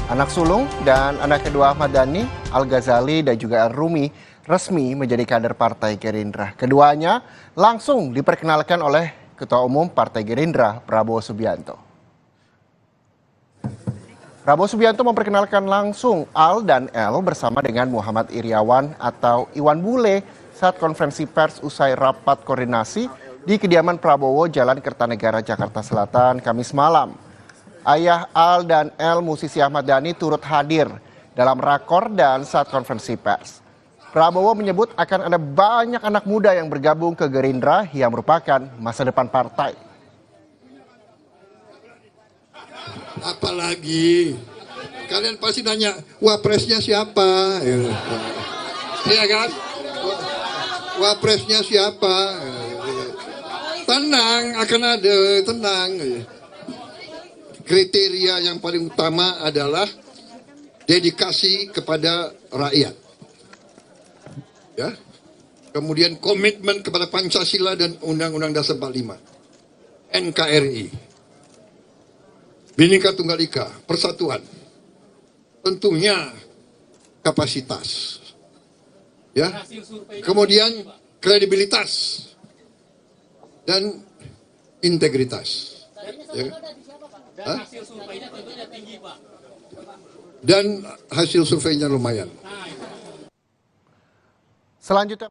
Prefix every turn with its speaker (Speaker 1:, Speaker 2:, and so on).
Speaker 1: Anak sulung dan anak kedua Ahmad Dhani, Al-Ghazali dan juga Ar-Rumi resmi menjadi kader Partai Gerindra. Keduanya langsung diperkenalkan oleh Ketua Umum Partai Gerindra, Prabowo Subianto. Prabowo Subianto memperkenalkan langsung Al dan El bersama dengan Muhammad Iriawan atau Iwan Bule saat konferensi pers usai rapat koordinasi di kediaman Prabowo Jalan Kertanegara, Jakarta Selatan, Kamis malam. Ayah Al dan El, musisi Ahmad Dhani, turut hadir dalam rakor dan saat konferensi pers. Prabowo menyebut akan ada banyak anak muda yang bergabung ke Gerindra yang merupakan masa depan partai.
Speaker 2: Apalagi kalian pasti nanya wapresnya siapa, ya kan? Wapresnya siapa? Tenang, akan ada, tenang. Kriteria yang paling utama adalah dedikasi kepada rakyat, ya. Kemudian komitmen kepada Pancasila dan Undang-Undang Dasar 45, NKRI, Bhinneka Tunggal Ika, persatuan, tentunya kapasitas, ya. Kemudian kredibilitas dan integritas, ya. Dan hasil surveinya lumayan.
Speaker 1: Selanjutnya